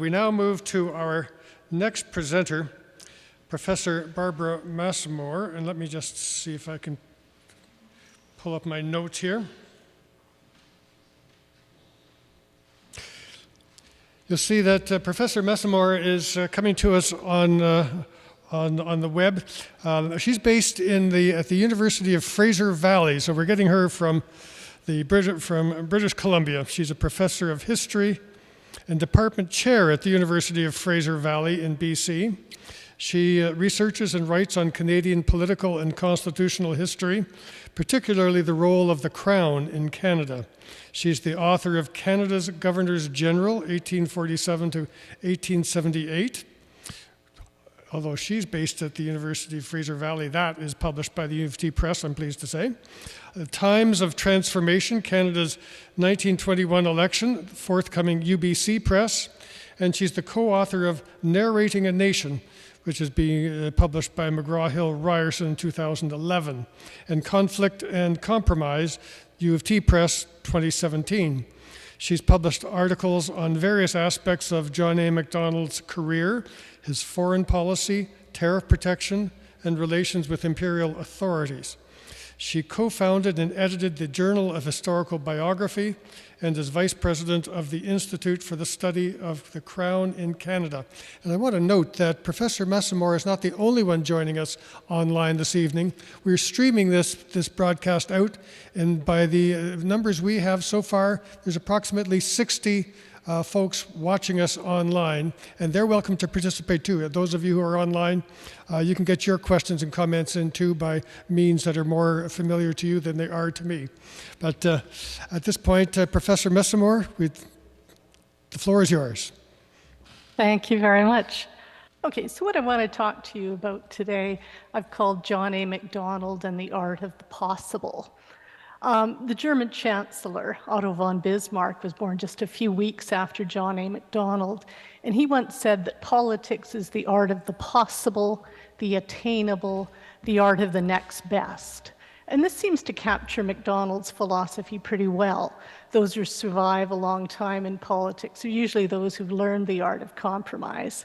We now move to our next presenter, Professor Barbara Messamore, and let me just see if I can pull up my notes here. You'll see that Professor Messamore is coming to us on the web. She's based at the University of Fraser Valley, so we're getting her from British Columbia. She's a professor of history and department chair at the University of Fraser Valley in BC. She researches and writes on Canadian political and constitutional history, particularly the role of the Crown in Canada. She's the author of Canada's Governors General, 1847 to 1878. Although she's based at the University of Fraser Valley, that is published by the U of T Press, I'm pleased to say. The Times of Transformation, Canada's 1921 election, forthcoming UBC Press. And she's the co-author of Narrating a Nation, which is being published by McGraw-Hill Ryerson in 2011, and Conflict and Compromise, U of T Press, 2017. She's published articles on various aspects of John A. Macdonald's career, his foreign policy, tariff protection, and relations with imperial authorities. She co-founded and edited the Journal of Historical Biography and is vice president of the Institute for the Study of the Crown in Canada. And I want to note that Professor Messamore is not the only one joining us online this evening. We're streaming this broadcast out, and by the numbers we have so far, there's approximately 60 folks watching us online, and they're welcome to participate too. Those of you who are online, you can get your questions and comments in too by means that are more familiar to you than they are to me. But at this point, Professor Messamore, the floor is yours. Thank you very much. Okay, so what I want to talk to you about today, I've called John A. Macdonald and the Art of the Possible. The German Chancellor, Otto von Bismarck, was born just a few weeks after John A. Macdonald, and he once said that politics is the art of the possible, the attainable, the art of the next best. And this seems to capture Macdonald's philosophy pretty well. Those who survive a long time in politics are usually those who've learned the art of compromise.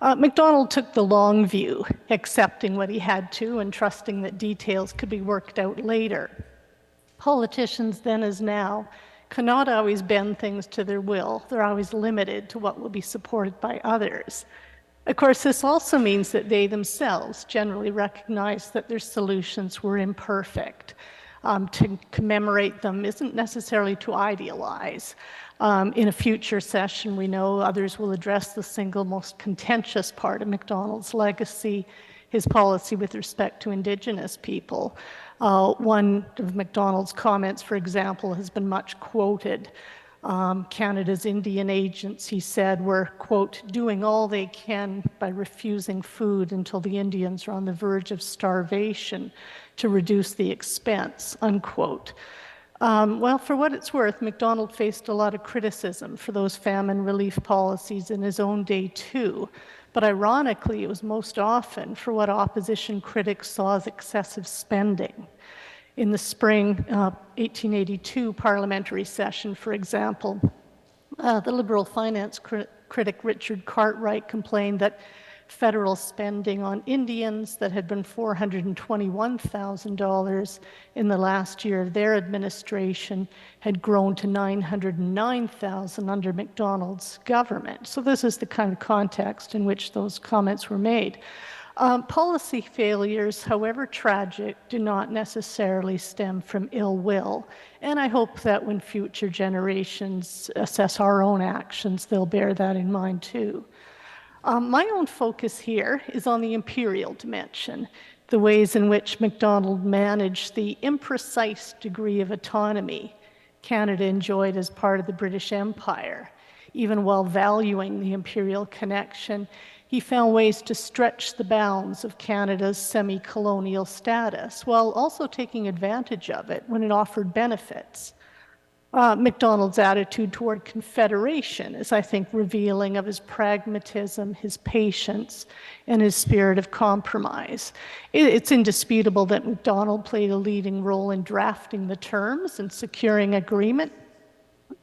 Macdonald took the long view, accepting what he had to and trusting that details could be worked out later. Politicians then as now cannot always bend things to their will. They're always limited to what will be supported by others. Of course, this also means that they themselves generally recognize that their solutions were imperfect. To commemorate them isn't necessarily to idealize. In a future session, we know others will address the single most contentious part of Macdonald's legacy, his policy with respect to Indigenous people. One of Macdonald's comments, for example, has been much quoted. Canada's Indian agents, he said, were, quote, doing all they can by refusing food until the Indians are on the verge of starvation to reduce the expense, unquote. Well, for what it's worth, Macdonald faced a lot of criticism for those famine relief policies in his own day, too. But ironically, it was most often for what opposition critics saw as excessive spending. In the spring 1882 parliamentary session, for example, the Liberal finance critic Richard Cartwright complained that federal spending on Indians that had been $421,000 in the last year of their administration had grown to $909,000 under Macdonald's government. So this is the kind of context in which those comments were made. Policy failures, however tragic, do not necessarily stem from ill will. And I hope that when future generations assess our own actions, they'll bear that in mind too. My own focus here is on the imperial dimension, the ways in which Macdonald managed the imprecise degree of autonomy Canada enjoyed as part of the British Empire. Even while valuing the imperial connection, he found ways to stretch the bounds of Canada's semi-colonial status, while also taking advantage of it when it offered benefits. Macdonald's attitude toward Confederation is, I think, revealing of his pragmatism, his patience, and his spirit of compromise. It's indisputable that Macdonald played a leading role in drafting the terms and securing agreement.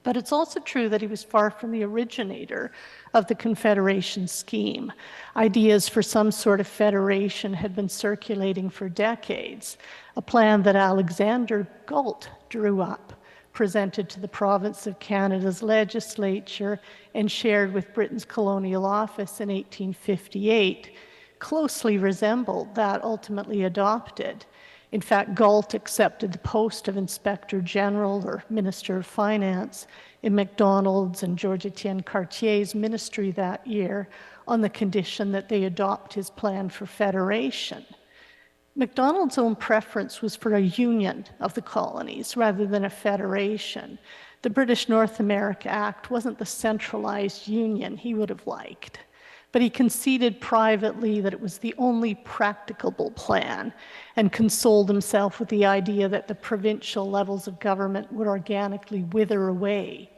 But it's also true that he was far from the originator of the Confederation scheme. Ideas for some sort of federation had been circulating for decades, a plan that Alexander Galt drew up, presented to the province of Canada's legislature, and shared with Britain's colonial office in 1858, closely resembled that ultimately adopted. In fact, Galt accepted the post of Inspector General or Minister of Finance in Macdonald's and George Etienne Cartier's ministry that year on the condition that they adopt his plan for federation. Macdonald's own preference was for a union of the colonies rather than a federation. The British North America Act wasn't the centralized union he would have liked, but he conceded privately that it was the only practicable plan and consoled himself with the idea that the provincial levels of government would organically wither away.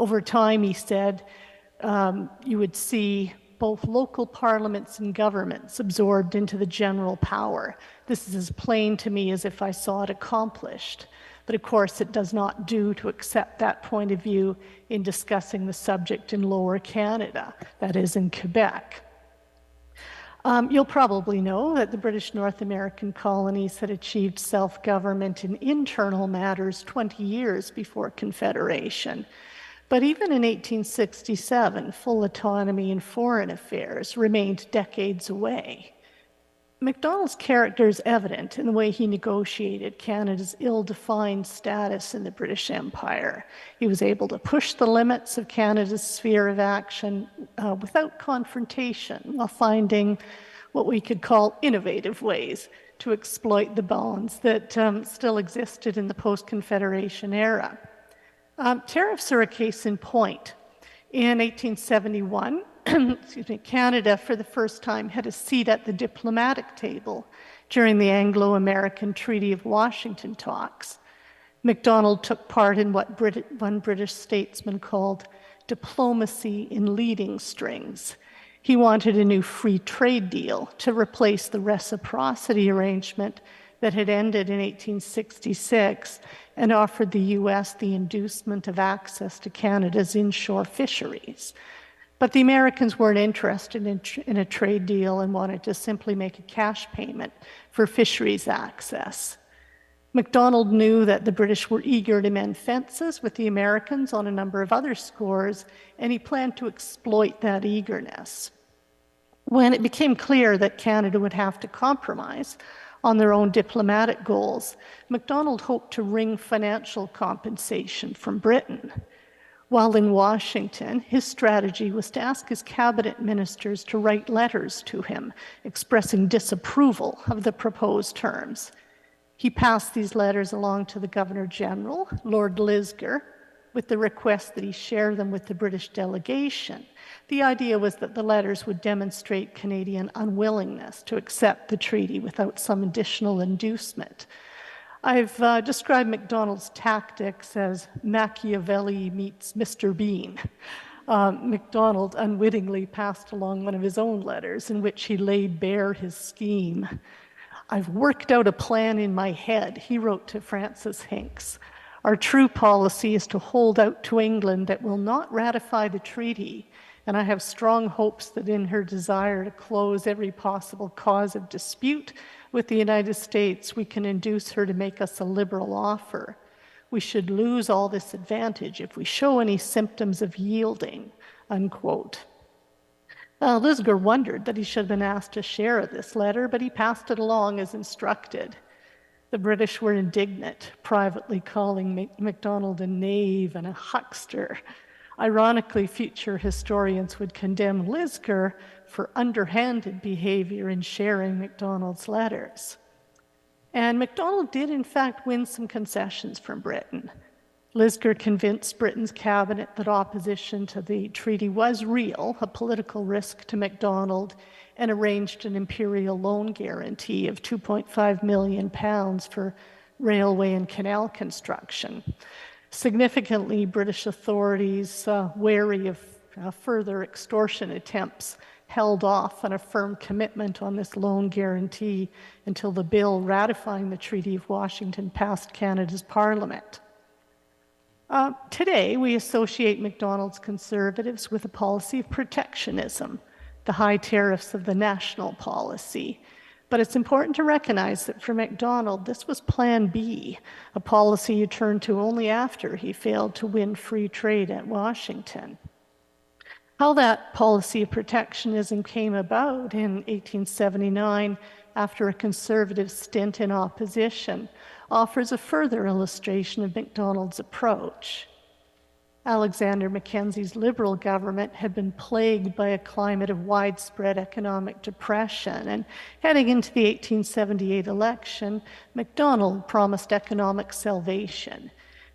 Over time, he said, you would see both local parliaments and governments absorbed into the general power. This is as plain to me as if I saw it accomplished. But of course, it does not do to accept that point of view in discussing the subject in Lower Canada, that is, in Quebec. You'll probably know that the British North American colonies had achieved self-government in internal matters 20 years before Confederation. But even in 1867, full autonomy in foreign affairs remained decades away. Macdonald's character is evident in the way he negotiated Canada's ill-defined status in the British Empire. He was able to push the limits of Canada's sphere of action without confrontation, while finding what we could call innovative ways to exploit the bonds that still existed in the post-Confederation era. Tariffs are a case in point. In 1871, Canada, for the first time, had a seat at the diplomatic table during the Anglo-American Treaty of Washington talks. Macdonald took part in what one British statesman called diplomacy in leading strings. He wanted a new free trade deal to replace the reciprocity arrangement that had ended in 1866 and offered the US the inducement of access to Canada's inshore fisheries. But the Americans weren't interested in a trade deal and wanted to simply make a cash payment for fisheries access. Macdonald knew that the British were eager to mend fences with the Americans on a number of other scores, and he planned to exploit that eagerness. When it became clear that Canada would have to compromise on their own diplomatic goals, Macdonald hoped to wring financial compensation from Britain. While in Washington, his strategy was to ask his cabinet ministers to write letters to him expressing disapproval of the proposed terms. He passed these letters along to the Governor General, Lord Lisgar, with the request that he share them with the British delegation. The idea was that the letters would demonstrate Canadian unwillingness to accept the treaty without some additional inducement. I've described Macdonald's tactics as Machiavelli meets Mr. Bean. Macdonald unwittingly passed along one of his own letters in which he laid bare his scheme. "I've worked out a plan in my head," he wrote to Francis Hincks. "Our true policy is to hold out to England that will not ratify the treaty, and I have strong hopes that in her desire to close every possible cause of dispute with the United States, we can induce her to make us a liberal offer. We should lose all this advantage if we show any symptoms of yielding," unquote. Lisgar wondered that he should have been asked to share this letter, but he passed it along as instructed. The British were indignant, privately calling Macdonald a knave and a huckster. Ironically, future historians would condemn Lisgar for underhanded behavior in sharing Macdonald's letters. And Macdonald did, in fact, win some concessions from Britain. Lisgar convinced Britain's cabinet that opposition to the treaty was real, a political risk to Macdonald, and arranged an imperial loan guarantee of £2.5 million for railway and canal construction. Significantly, British authorities, wary of further extortion attempts, held off on a firm commitment on this loan guarantee until the bill ratifying the Treaty of Washington passed Canada's Parliament. Today, we associate Macdonald's conservatives with a policy of protectionism, the high tariffs of the national policy. But it's important to recognize that for Macdonald, this was Plan B, a policy he turned to only after he failed to win free trade at Washington. How that policy of protectionism came about in 1879 after a conservative stint in opposition offers a further illustration of Macdonald's approach. Alexander Mackenzie's Liberal government had been plagued by a climate of widespread economic depression, and heading into the 1878 election, Macdonald promised economic salvation.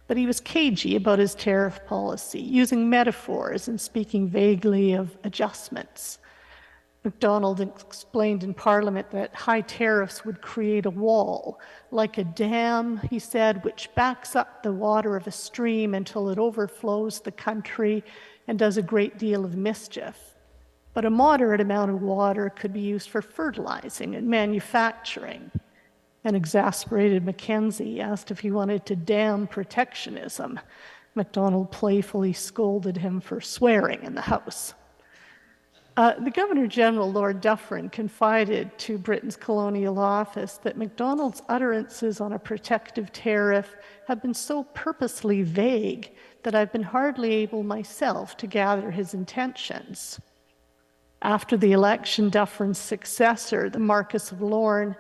But he was cagey about his tariff policy, using metaphors and speaking vaguely of adjustments. Macdonald explained in Parliament that high tariffs would create a wall, like a dam, he said, which backs up the water of a stream until it overflows the country and does a great deal of mischief. But a moderate amount of water could be used for fertilizing and manufacturing. An exasperated Mackenzie asked if he wanted to dam protectionism. Macdonald playfully scolded him for swearing in the House. The Governor-General, Lord Dufferin, confided to Britain's colonial office that Macdonald's utterances on a protective tariff have been so purposely vague that I've been hardly able myself to gather his intentions. After the election, Dufferin's successor, the Marquess of Lorne,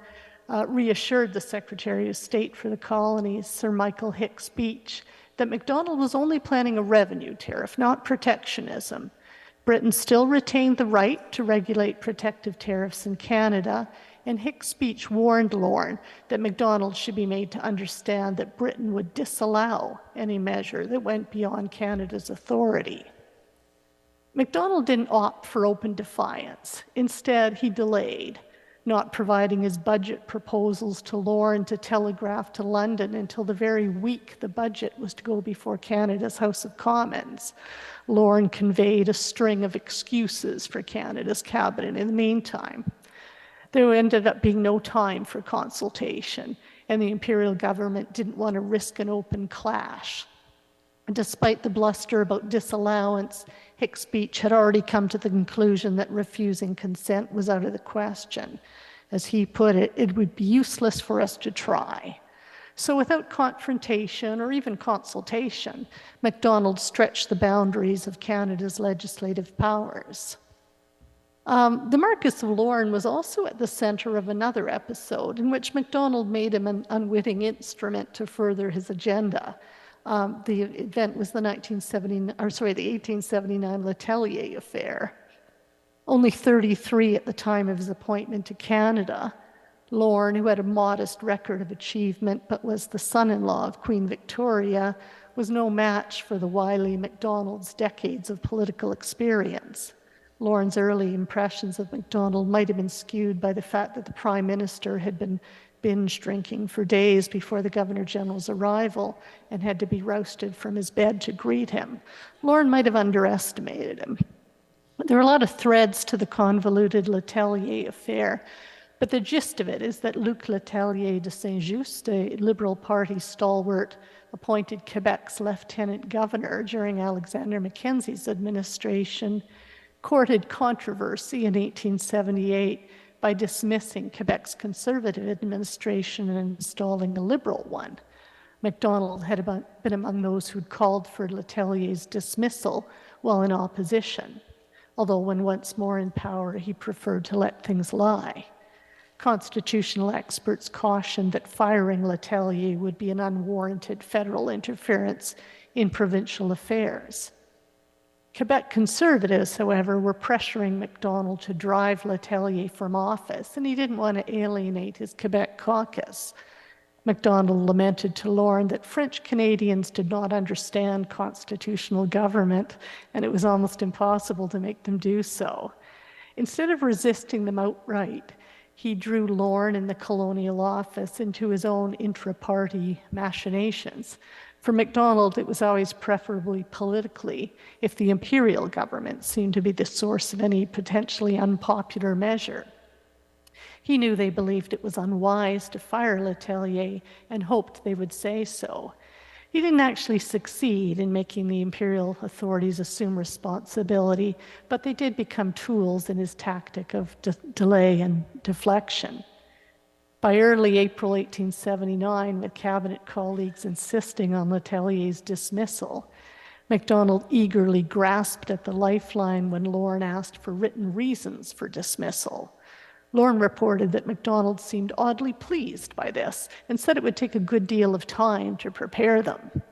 reassured the Secretary of State for the Colonies, Sir Michael Hicks Beach, that Macdonald was only planning a revenue tariff, not protectionism. Britain still retained the right to regulate protective tariffs in Canada, and Hicks Beach warned Lorne that Macdonald should be made to understand that Britain would disallow any measure that went beyond Canada's authority. Macdonald didn't opt for open defiance. Instead, he delayed, not providing his budget proposals to Lorne to telegraph to London until the very week the budget was to go before Canada's House of Commons. Lorne conveyed a string of excuses for Canada's cabinet in the meantime. There ended up being no time for consultation, and the Imperial government didn't want to risk an open clash. And despite the bluster about disallowance, Hicks Beach had already come to the conclusion that refusing consent was out of the question. As he put it, it would be useless for us to try. So without confrontation or even consultation, Macdonald stretched the boundaries of Canada's legislative powers. The Marquess of Lorne was also at the center of another episode in which Macdonald made him an unwitting instrument to further his agenda. The event was the 1879 Letellier affair. Only 33 at the time of his appointment to Canada, Lorne, who had a modest record of achievement but was the son-in-law of Queen Victoria, was no match for the wily Macdonald's decades of political experience. Lorne's early impressions of Macdonald might have been skewed by the fact that the Prime Minister had been binge drinking for days before the Governor-General's arrival and had to be rousted from his bed to greet him. Lorne might have underestimated him. There are a lot of threads to the convoluted Letellier affair, but the gist of it is that Luc Letellier de Saint-Just, a Liberal Party stalwart appointed Quebec's lieutenant governor during Alexander Mackenzie's administration, courted controversy in 1878 by dismissing Quebec's conservative administration and installing a Liberal one. Macdonald had been among those who'd called for Letellier's dismissal while in opposition, although when once more in power, he preferred to let things lie. Constitutional experts cautioned that firing Letellier would be an unwarranted federal interference in provincial affairs. Quebec conservatives, however, were pressuring Macdonald to drive Letellier from office, and he didn't want to alienate his Quebec caucus. Macdonald lamented to Lorne that French Canadians did not understand constitutional government, and it was almost impossible to make them do so. Instead of resisting them outright, he drew Lorne and the colonial office into his own intra-party machinations. For Macdonald, it was always preferably politically if the imperial government seemed to be the source of any potentially unpopular measure. He knew they believed it was unwise to fire Letellier and hoped they would say so. He didn't actually succeed in making the imperial authorities assume responsibility, but they did become tools in his tactic of delay and deflection. By early April 1879, with cabinet colleagues insisting on Letellier's dismissal, Macdonald eagerly grasped at the lifeline when Lorne asked for written reasons for dismissal. Lorne reported that Macdonald seemed oddly pleased by this and said it would take a good deal of time to prepare them.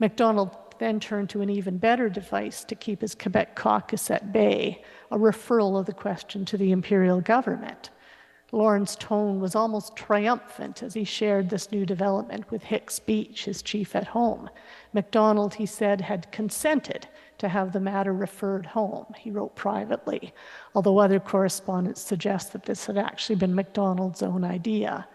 Macdonald then turned to an even better device to keep his Quebec caucus at bay, a referral of the question to the imperial government. Lorne's tone was almost triumphant as he shared this new development with Hicks Beach, his chief at home. Macdonald, he said, had consented to have the matter referred home, he wrote privately, although other correspondents suggest that this had actually been Macdonald's own idea.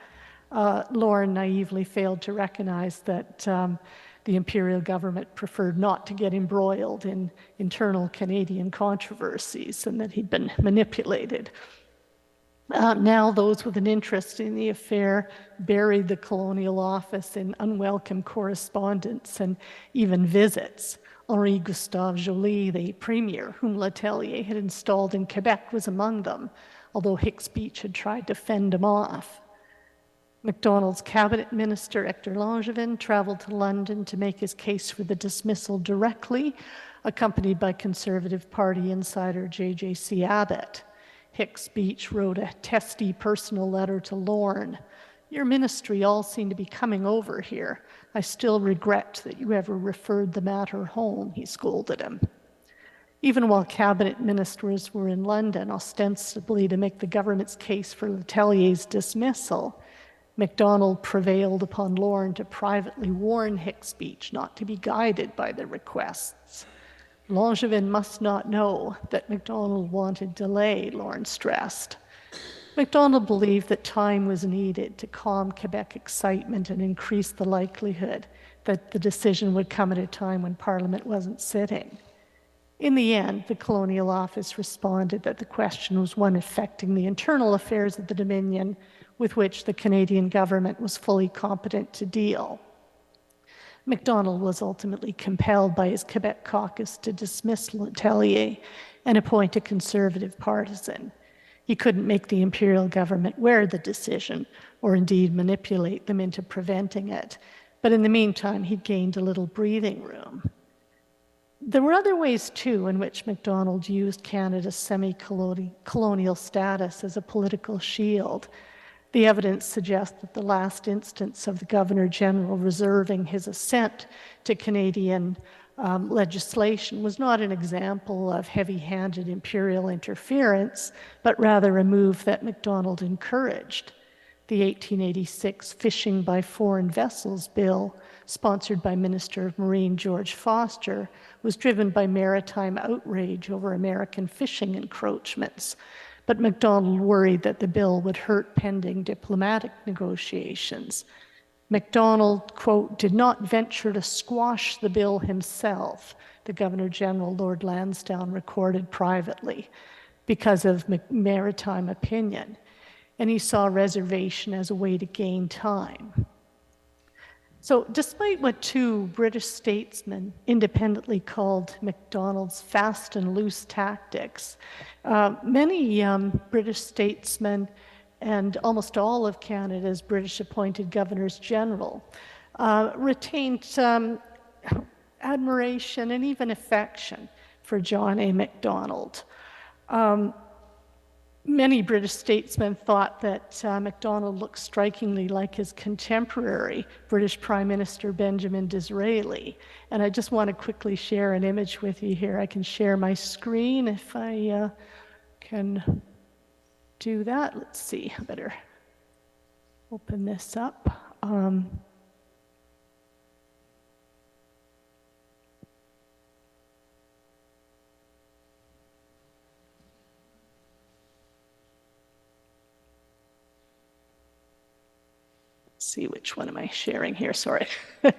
Lorne naively failed to recognize that the imperial government preferred not to get embroiled in internal Canadian controversies and that he'd been manipulated. Now those with an interest in the affair buried the colonial office in unwelcome correspondence and even visits. Henri Gustave Joly, the premier whom Letellier had installed in Quebec, was among them, although Hicks Beach had tried to fend him off. Macdonald's cabinet minister, Hector Langevin, traveled to London to make his case for the dismissal directly, accompanied by Conservative Party insider J.J.C. Abbott. Hicks Beach wrote a testy personal letter to Lorne. Your ministry all seem to be coming over here. I still regret that you ever referred the matter home, he scolded him. Even while cabinet ministers were in London, ostensibly to make the government's case for Letellier's dismissal, Macdonald prevailed upon Lorne to privately warn Hicks Beach not to be guided by the requests. Langevin must not know that Macdonald wanted delay, Lorne stressed. Macdonald believed that time was needed to calm Quebec excitement and increase the likelihood that the decision would come at a time when Parliament wasn't sitting. In the end, the Colonial Office responded that the question was one affecting the internal affairs of the Dominion with which the Canadian government was fully competent to deal. Macdonald was ultimately compelled by his Quebec caucus to dismiss Letellier and appoint a Conservative partisan. He couldn't make the imperial government wear the decision, or indeed manipulate them into preventing it. But in the meantime, he'd gained a little breathing room. There were other ways, too, in which Macdonald used Canada's semi-colonial status as a political shield. The evidence suggests that the last instance of the Governor-General reserving his assent to Canadian legislation was not an example of heavy-handed imperial interference, but rather a move that Macdonald encouraged. The 1886 Fishing by Foreign Vessels Bill, sponsored by Minister of Marine George Foster, was driven by maritime outrage over American fishing encroachments. But Macdonald worried that the bill would hurt pending diplomatic negotiations. Macdonald, quote, did not venture to squash the bill himself, the Governor-General, Lord Lansdowne, recorded privately, because of maritime opinion. And he saw reservation as a way to gain time. So despite what two British statesmen independently called Macdonald's fast and loose tactics, many British statesmen and almost all of Canada's British appointed governors general retained admiration and even affection for John A. Macdonald. Many British statesmen thought that Macdonald looked strikingly like his contemporary British Prime Minister Benjamin Disraeli. And I just want to quickly share an image with you here. I can share my screen if I can do that. Let's see, I better open this up. See which one am I sharing here, sorry. There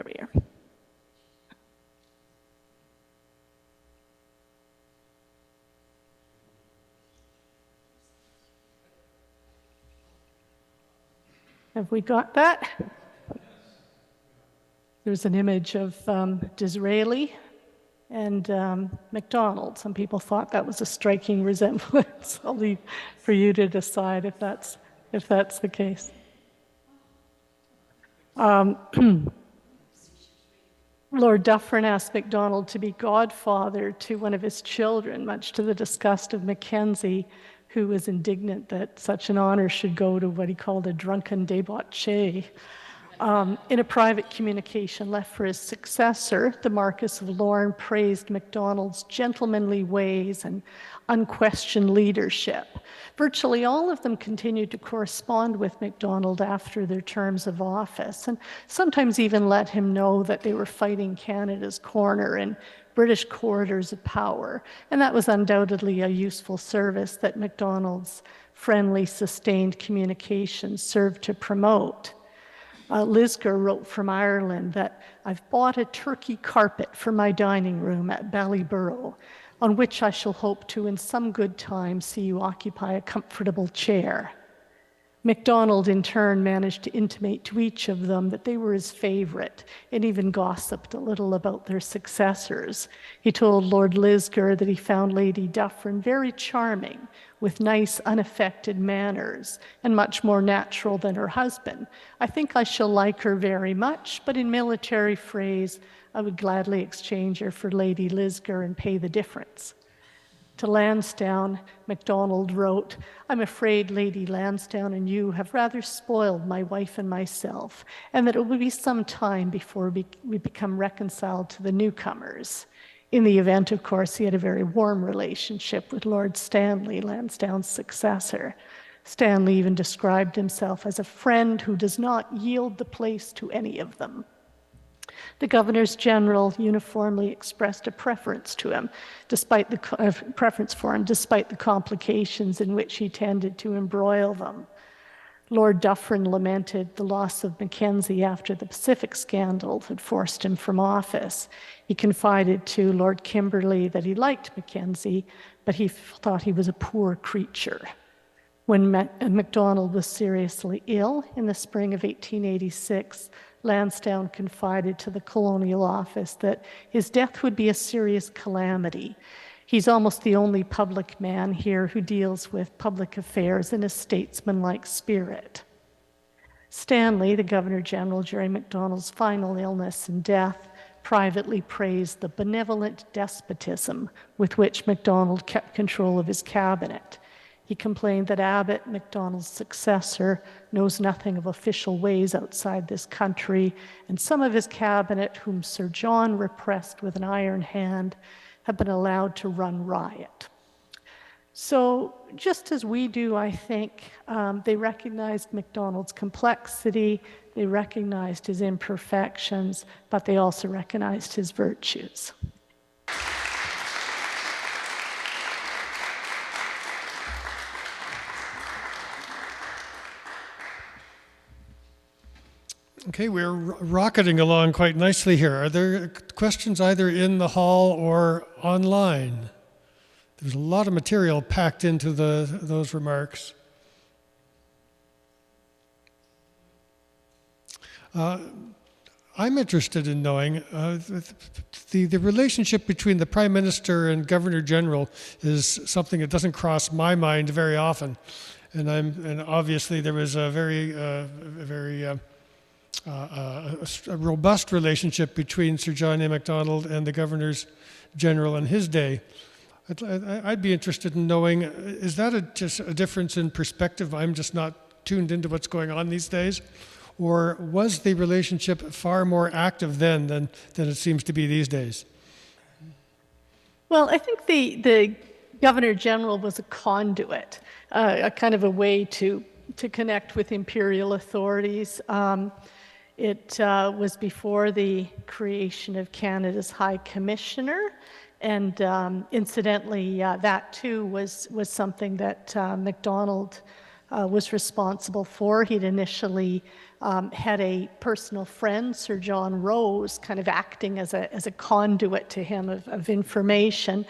we are. Have we got that? There's an image of Disraeli and Macdonald. Some people thought that was a striking resemblance. I'll leave for you to decide if that's the case. Lord Dufferin asked Macdonald to be godfather to one of his children, much to the disgust of Mackenzie, who was indignant that such an honor should go to what he called a drunken debauchee. In a private communication left for his successor, the Marquess of Lorne praised Macdonald's gentlemanly ways and unquestioned leadership. Virtually all of them continued to correspond with Macdonald after their terms of office, and sometimes even let him know that they were fighting Canada's corner in British corridors of power. And that was undoubtedly a useful service that Macdonald's friendly, sustained communications served to promote. Lisgar wrote from Ireland that I've bought a Turkey carpet for my dining room at Ballyborough, on which I shall hope to in some good time see you occupy a comfortable chair. Macdonald in turn managed to intimate to each of them that they were his favorite, and even gossiped a little about their successors. He told Lord Lisgar that he found Lady Dufferin very charming, with nice, unaffected manners, and much more natural than her husband. I think I shall like her very much, but in military phrase, I would gladly exchange her for Lady Lisgar and pay the difference. To Lansdowne, Macdonald wrote, I'm afraid Lady Lansdowne and you have rather spoiled my wife and myself, and that it will be some time before we become reconciled to the newcomers. In the event, of course, he had a very warm relationship with Lord Stanley, Lansdowne's successor. Stanley even described himself as a friend who does not yield the place to any of them. The Governors General uniformly expressed a preference for him, despite the complications in which he tended to embroil them. Lord Dufferin lamented the loss of Mackenzie after the Pacific scandal had forced him from office. He confided to Lord Kimberley that he liked Mackenzie, but he thought he was a poor creature. When Macdonald was seriously ill in the spring of 1886, Lansdowne confided to the Colonial Office that his death would be a serious calamity. He's almost the only public man here who deals with public affairs in a statesmanlike spirit. Stanley, the Governor-General during Macdonald's final illness and death, privately praised the benevolent despotism with which Macdonald kept control of his cabinet. He complained that Abbott, Macdonald's successor, knows nothing of official ways outside this country, and some of his cabinet, whom Sir John repressed with an iron hand, have been allowed to run riot. So just as we do, I think, they recognized Macdonald's complexity, they recognized his imperfections, but they also recognized his virtues. Okay, we're rocketing along quite nicely here. Are there questions either in the hall or online? There's a lot of material packed into those remarks. I'm interested in knowing the relationship between the Prime Minister and Governor General is something that doesn't cross my mind very often, and obviously there was a a robust relationship between Sir John A. Macdonald and the Governors General in his day. I'd be interested in knowing, is that just a difference in perspective? I'm just not tuned into what's going on these days? Or was the relationship far more active then than it seems to be these days? Well, I think the Governor General was a conduit, a kind of a way to connect with imperial authorities. It was before the creation of Canada's High Commissioner, and incidentally, that too was something that Macdonald was responsible for. He'd initially had a personal friend, Sir John Rose, kind of acting as a conduit to him of information.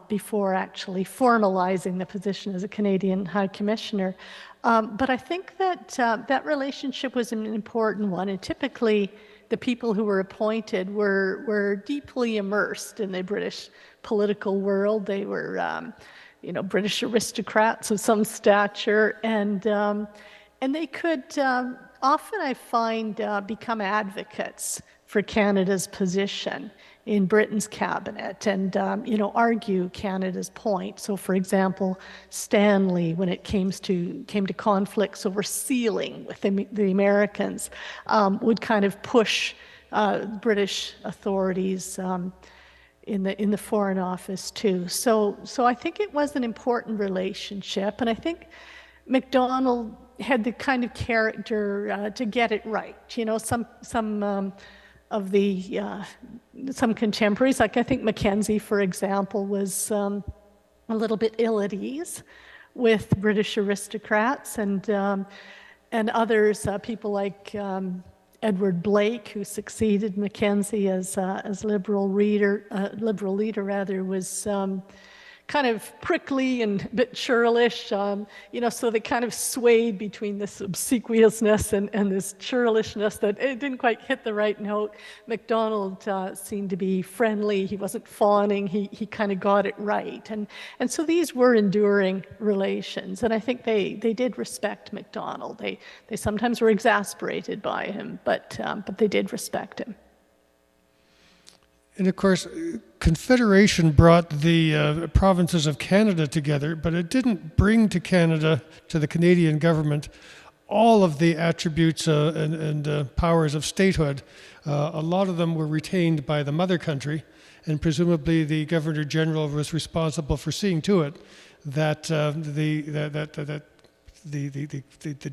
before actually formalizing the position as a Canadian High Commissioner. But I think that that relationship was an important one, and typically the people who were appointed were deeply immersed in the British political world. They were, British aristocrats of some stature, and they could often, I find, become advocates for Canada's position in Britain's cabinet and, argue Canada's point. So, for example, Stanley, when it came to conflicts over sealing with the Americans, would kind of push British authorities in the Foreign Office too. So I think it was an important relationship, and I think Macdonald had the kind of character to get it right. Some contemporaries, like I think Mackenzie, for example, was a little bit ill at ease with British aristocrats, and others, people like Edward Blake, who succeeded Mackenzie as Liberal leader, was kind of prickly and a bit churlish, so they kind of swayed between this obsequiousness and this churlishness that it didn't quite hit the right note. Macdonald seemed to be friendly. He wasn't fawning. He kind of got it right. And so these were enduring relations. And I think they did respect Macdonald. They sometimes were exasperated by him, but they did respect him. And of course, Confederation brought the provinces of Canada together, but it didn't bring to Canada, to the Canadian government, all of the attributes and powers of statehood. A lot of them were retained by the mother country, and presumably the Governor General was responsible for seeing to it that the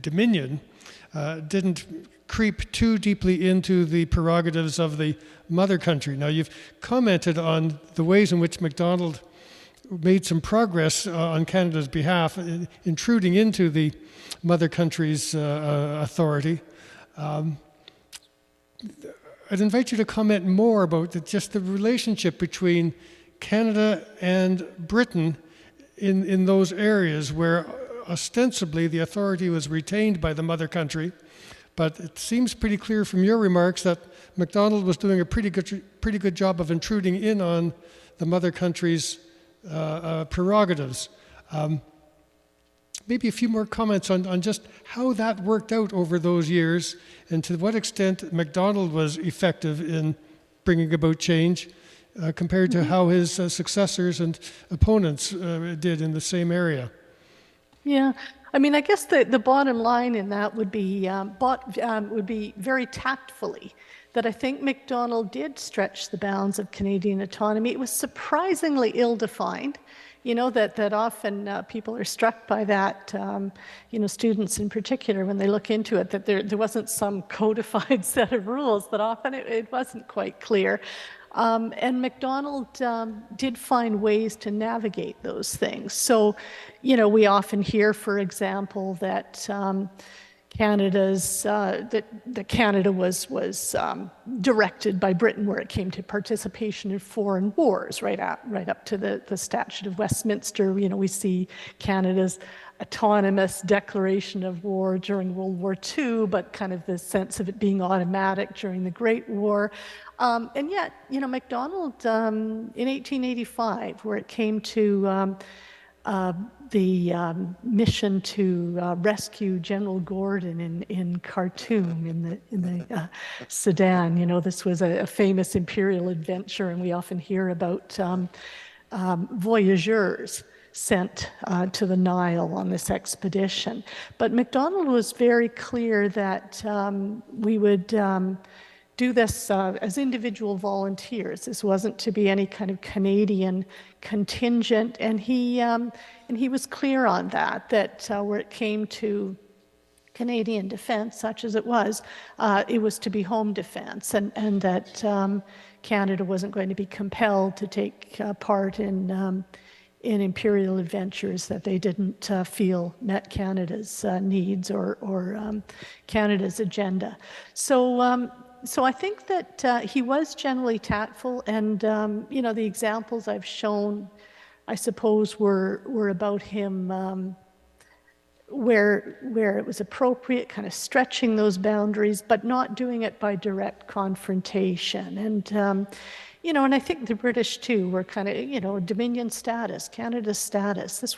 Dominion didn't creep too deeply into the prerogatives of the mother country. Now, you've commented on the ways in which Macdonald made some progress on Canada's behalf, intruding into the mother country's authority. I'd invite you to comment more about just the relationship between Canada and Britain in those areas where ostensibly the authority was retained by the mother country. But it seems pretty clear from your remarks that Macdonald was doing a pretty good job of intruding in on the mother country's prerogatives. Maybe a few more comments on just how that worked out over those years, and to what extent Macdonald was effective in bringing about change compared to how his successors and opponents did in the same area. Yeah. I mean, I guess the bottom line in that would be very tactfully that I think Macdonald did stretch the bounds of Canadian autonomy. It was surprisingly ill-defined, that often people are struck by that, students in particular, when they look into it, that there wasn't some codified set of rules, that often it wasn't quite clear. And Macdonald did find ways to navigate those things. So, we often hear, for example, that Canada was directed by Britain where it came to participation in foreign wars, right up to the Statute of Westminster. We see Canada's autonomous declaration of war during World War II, but kind of the sense of it being automatic during the Great War. And yet, Macdonald, in 1885, where it came to the mission to rescue General Gordon in Khartoum, in the Sudan, this was a famous imperial adventure, and we often hear about voyageurs sent to the Nile on this expedition. But Macdonald was very clear that we would do this as individual volunteers. This wasn't to be any kind of Canadian contingent, and he was clear on that where it came to Canadian defense, such as it was to be home defense, and that Canada wasn't going to be compelled to take part in imperial adventures that they didn't feel met Canada's needs or Canada's agenda. So So I think that he was generally tactful, and you know, the examples I've shown, I suppose, were about him where it was appropriate, kind of stretching those boundaries, but not doing it by direct confrontation. And you know, and I think the British too were kind of, you know, Dominion status, Canada's status. This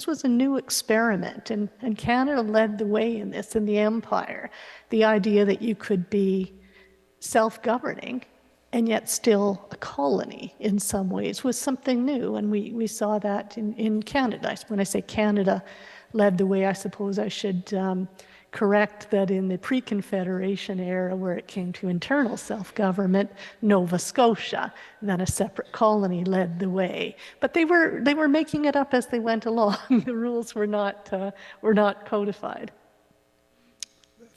was a new experiment, and Canada led the way in this in the Empire. The idea that you could be self-governing and yet still a colony in some ways was something new, and we saw that in Canada. When I say Canada led the way, I suppose I should correct that in the pre-Confederation era, where it came to internal self-government, Nova Scotia, then a separate colony, led the way. But they were making it up as they went along. The rules were not codified.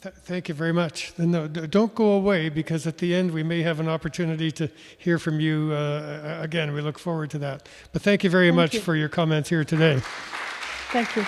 Thank you very much. No, don't go away, because at the end we may have an opportunity to hear from you again. We look forward to that. But thank you very much for your comments here today. Thank you.